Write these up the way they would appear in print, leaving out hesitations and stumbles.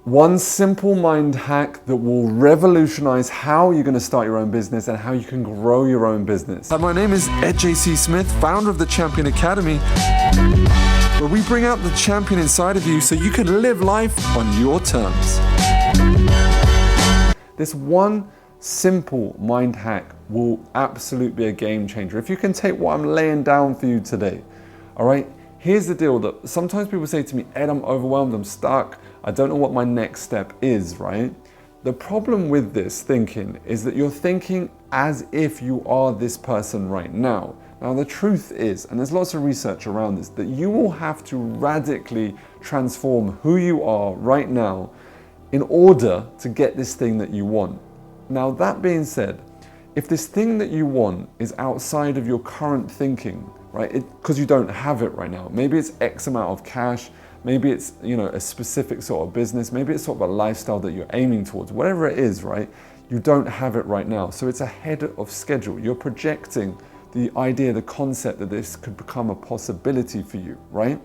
One simple mind hack that will revolutionize how you're going to start your own business and how you can grow your own business. Hi, my name is Ed J.C. Smith, founder of the Champion Academy, where we bring out the champion inside of you so you can live life on your terms. This one simple mind hack will absolutely be a game changer. If you can take what I'm laying down for you today, all right? Here's the deal that sometimes people say to me, Ed, I'm overwhelmed, I'm stuck, I don't know what my next step is, right? The problem with this thinking is that you're thinking as if you are this person right now. Now the truth is, and there's lots of research around this, that you will have to radically transform who you are right now in order to get this thing that you want. Now that being said, if this thing that you want is outside of your current thinking, right, because you don't have it right now, maybe it's X amount of cash, maybe it's, a specific sort of business, maybe it's sort of a lifestyle that you're aiming towards, whatever it is, right, you don't have it right now. So it's ahead of schedule. You're projecting the idea, the concept that this could become a possibility for you, right?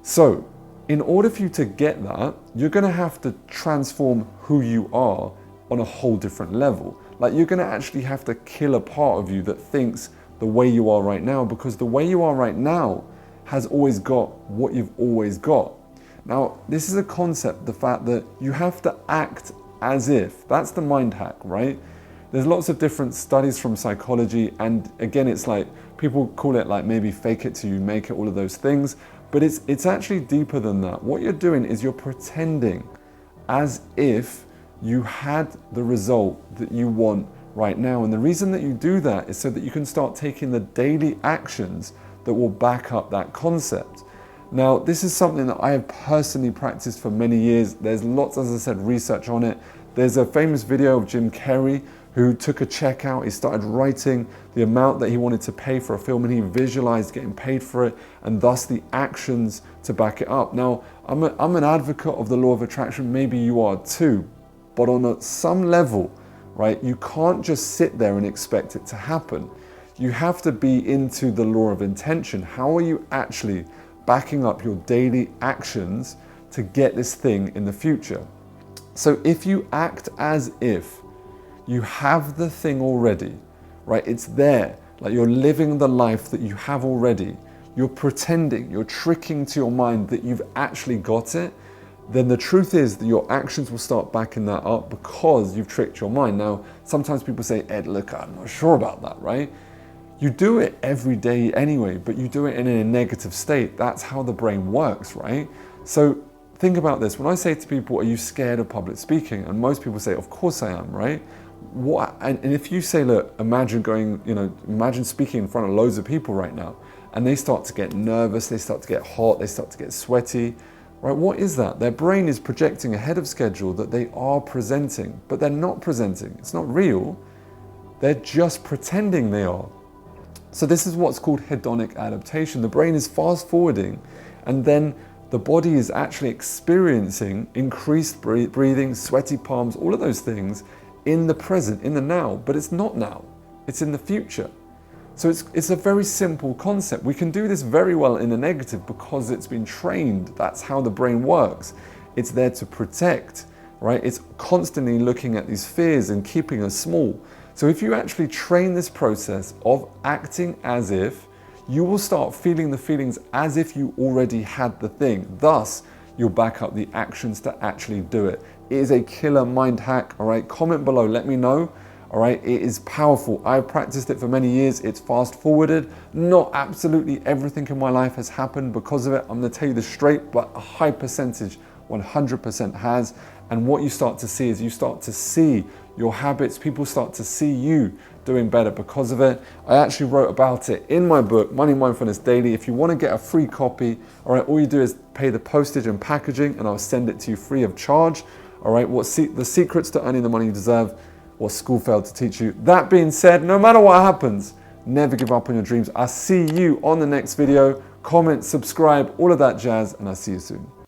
So in order for you to get that, you're going to have to transform who you are on a whole different level. Like you're going to actually have to kill a part of you that thinks the way you are right now, because the way you are right now has always got what you've always got. Now, this is a concept, the fact that you have to act as if. That's the mind hack, right? There's lots of different studies from psychology, and again, it's like people call it like maybe fake it till you make it, all of those things, but it's actually deeper than that. What you're doing is you're pretending as if you had the result that you want right now. And the reason that you do that is so that you can start taking the daily actions that will back up that concept. Now, this is something that I have personally practiced for many years. There's lots, as I said, research on it. There's a famous video of Jim Carrey who took a check out. He started writing the amount that he wanted to pay for a film, and he visualized getting paid for it, and thus the actions to back it up. Now, I'm an advocate of the law of attraction. Maybe you are too. But on some level, right, you can't just sit there and expect it to happen. You have to be into the law of intention. How are you actually backing up your daily actions to get this thing in the future? So if you act as if you have the thing already, right, it's there, like you're living the life that you have already, you're pretending, you're tricking to your mind that you've actually got it, then the truth is that your actions will start backing that up because you've tricked your mind. Now, sometimes people say, Ed, look, I'm not sure about that, right? You do it every day anyway, but you do it in a negative state. That's how the brain works, right? So think about this. When I say to people, are you scared of public speaking? And most people say, of course I am, right? And if you say, look, imagine imagine speaking in front of loads of people right now, and they start to get nervous, they start to get hot, they start to get sweaty, right? What is that? Their brain is projecting ahead of schedule that they are presenting, but they're not presenting. It's not real. They're just pretending they are. So this is what's called hedonic adaptation. The brain is fast forwarding, and then the body is actually experiencing increased breathing, sweaty palms, all of those things in the present, in the now, but it's not now, it's in the future. So it's a very simple concept. We can do this very well in the negative because it's been trained. That's how the brain works. It's there to protect, right? It's constantly looking at these fears and keeping us small. So if you actually train this process of acting as if, you will start feeling the feelings as if you already had the thing. Thus, you'll back up the actions to actually do it. It is a killer mind hack, all right? Comment below, let me know. All right, it is powerful. I've practiced it for many years. It's fast forwarded. Not absolutely everything in my life has happened because of it. I'm gonna tell you this straight, but a high percentage, 100% has. And what you start to see is you start to see your habits. People start to see you doing better because of it. I actually wrote about it in my book, Money Mindfulness Daily. If you wanna get a free copy, all right, all you do is pay the postage and packaging and I'll send it to you free of charge. All right, the secrets to earning the money you deserve, what school failed to teach you. That being said, no matter what happens, never give up on your dreams. I'll see you on the next video. Comment, subscribe, all of that jazz, and I'll see you soon.